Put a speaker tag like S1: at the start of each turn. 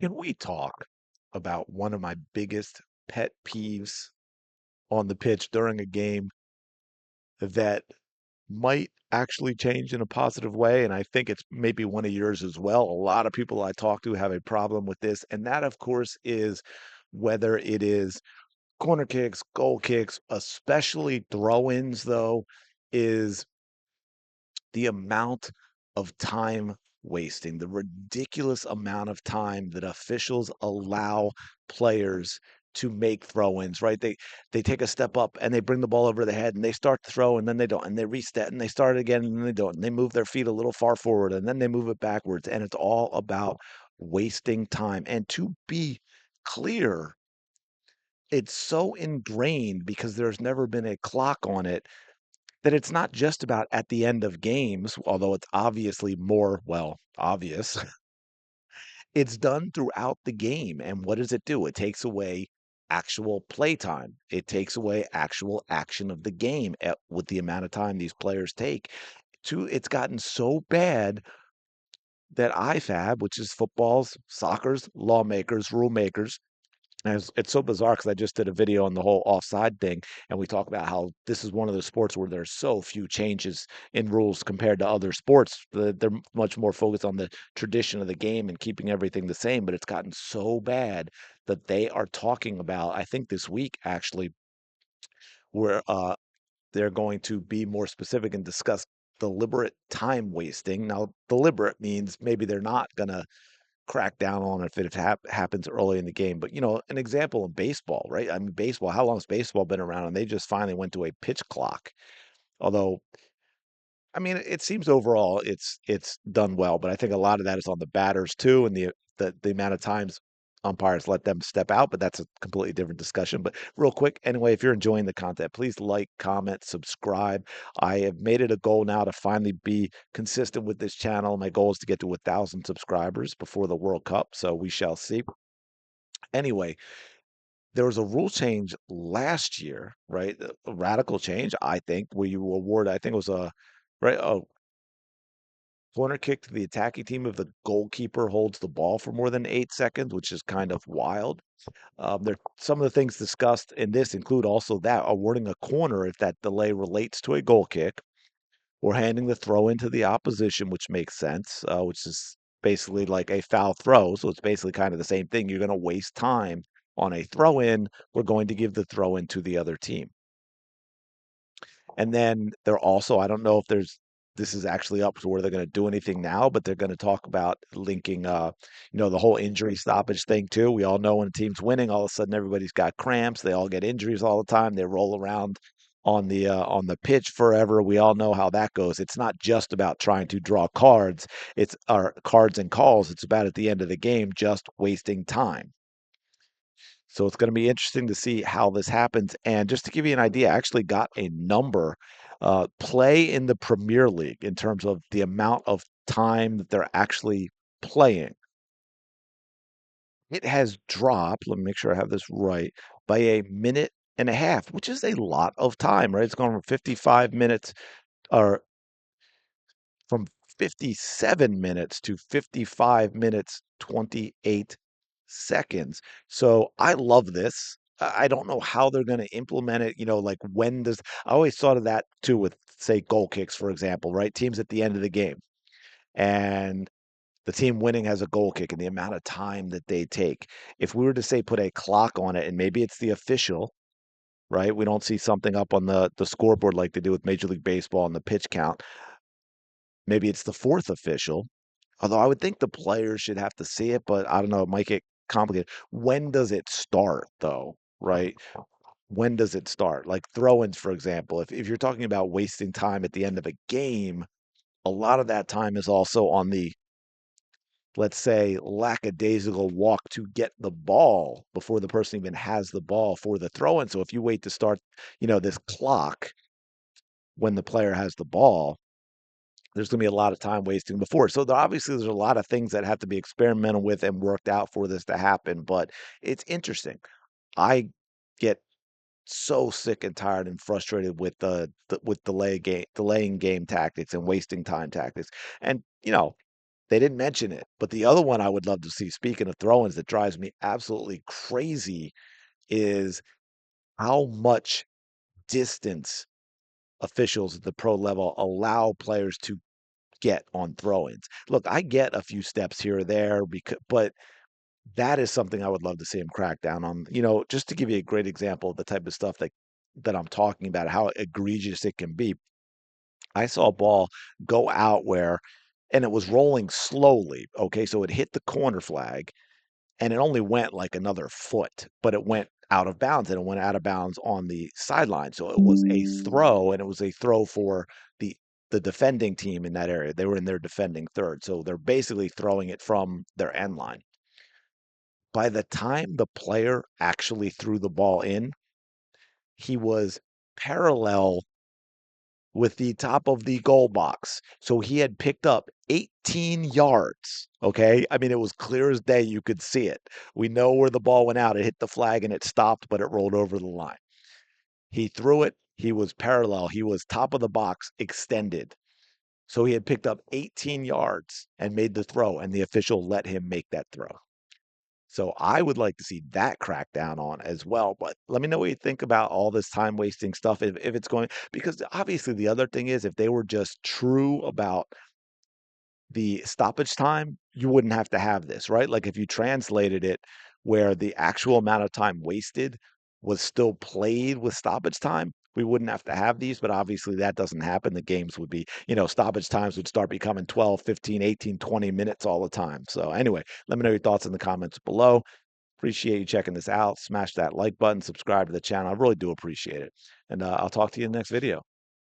S1: Can we talk about one of my biggest pet peeves on the pitch during a game that might actually change in a positive way? And I think it's maybe one of yours as well. A lot of people I talk to have a problem with this. And that, of course, is whether it is corner kicks, goal kicks, especially throw ins, though, is the amount of time wasting, the ridiculous amount of time that officials allow players to make throw-ins, right? They take a step up and they bring the ball over the head and they start to throw and then they don't and they reset and they start again and then they don't and they move their feet a little far forward and then they move it backwards and it's all about wasting time. And to be clear, it's so ingrained because there's never been a clock on it that it's not just about at the end of games, although it's obviously more, well, obvious. It's done throughout the game, and what does it do? It takes away actual play time. It takes away actual action of the game with the amount of time these players take. It's gotten so bad that IFAB, which is football's, soccer's lawmakers, rule makers, and it's so bizarre because I just did a video on the whole offside thing, and we talk about how this is one of the sports where there's so few changes in rules compared to other sports. They're much more focused on the tradition of the game and keeping everything the same, but it's gotten so bad that they are talking about, I think this week actually, where they're going to be more specific and discuss deliberate time wasting. Now, deliberate means maybe they're not gonna crack down on it if it happens early in the game. But, an example in baseball, right? I mean, baseball, how long has baseball been around? And they just finally went to a pitch clock. Although, I mean, it seems overall it's done well, but I think a lot of that is on the batters too, and the amount of times umpires let them step out, but that's a completely different discussion. But real quick, anyway, if you're enjoying the content, please like, comment, subscribe. I have made it a goal now to finally be consistent with this channel. My goal is to get to 1,000 subscribers before the World Cup, so we shall see. Anyway, there was a rule change last year, right? A radical change, I think, where you award, I think it was a right, a corner kick to the attacking team if the goalkeeper holds the ball for more than 8 seconds, which is kind of wild. There some of the things discussed in this include also that awarding a corner if that delay relates to a goal kick or handing the throw into the opposition, which makes sense, which is basically like a foul throw. So it's basically kind of the same thing. You're going to waste time on a throw in. We're going to give the throw in to the other team. And then they're also, I don't know if this is actually up to where they're going to do anything now, but they're going to talk about linking, the whole injury stoppage thing too. We all know when a team's winning, all of a sudden everybody's got cramps. They all get injuries all the time. They roll around on the pitch forever. We all know how that goes. It's not just about trying to draw cards. It's our cards and calls. It's about at the end of the game just wasting time. So it's going to be interesting to see how this happens. And just to give you an idea, I actually got a number. Play in the Premier League in terms of the amount of time that they're actually playing. It has dropped, let me make sure I have this right, by a minute and a half, which is a lot of time, right? It's gone from 55 minutes or from 57 minutes to 55 minutes 28 seconds. So I love this. I don't know how they're going to implement it. Like when does I always thought of that too with say goal kicks, for example, right? Teams at the end of the game and the team winning has a goal kick and the amount of time that they take. If we were to say put a clock on it and maybe it's the official, right? We don't see something up on the scoreboard like they do with Major League Baseball and the pitch count. Maybe it's the fourth official. Although I would think the players should have to see it, but I don't know, it might get complicated. When does it start though, right? When does it start? Like throw-ins, for example. If you're talking about wasting time at the end of a game, a lot of that time is also on the, let's say, lackadaisical walk to get the ball before the person even has the ball for the throw-in. So if you wait to start, this clock when the player has the ball, there's going to be a lot of time wasting before. So obviously, there's a lot of things that have to be experimental with and worked out for this to happen. But it's interesting. I get so sick and tired and frustrated with with delaying game tactics and wasting time tactics. And They didn't mention it, but the other one I would love to see, speaking of throw-ins, that drives me absolutely crazy is how much distance officials at the pro level allow players to get on throw-ins. Look, I get a few steps here or there but that is something I would love to see him crack down on. Just to give you a great example of the type of stuff that I'm talking about, how egregious it can be. I saw a ball go out and it was rolling slowly. Okay, so it hit the corner flag and it only went like another foot, but it went out of bounds and it went out of bounds on the sideline. So it was a throw, and it was a throw for the the defending team in that area. They were in their defending third. So they're basically throwing it from their end line. By the time the player actually threw the ball in, he was parallel with the top of the goal box. So he had picked up 18 yards. Okay. I mean, it was clear as day. You could see it. We know where the ball went out. It hit the flag and it stopped, but it rolled over the line. He threw it. He was parallel. He was top of the box extended. So he had picked up 18 yards and made the throw, and the official let him make that throw. So I would like to see that crackdown on as well. But let me know what you think about all this time wasting stuff. If it's going, because obviously the other thing is if they were just true about the stoppage time, you wouldn't have to have this, right? Like if you translated it where the actual amount of time wasted was still played with stoppage time, we wouldn't have to have these, but obviously that doesn't happen. The games would be, stoppage times would start becoming 12, 15, 18, 20 minutes all the time. So anyway, let me know your thoughts in the comments below. Appreciate you checking this out. Smash that like button, subscribe to the channel. I really do appreciate it. And I'll talk to you in the next video.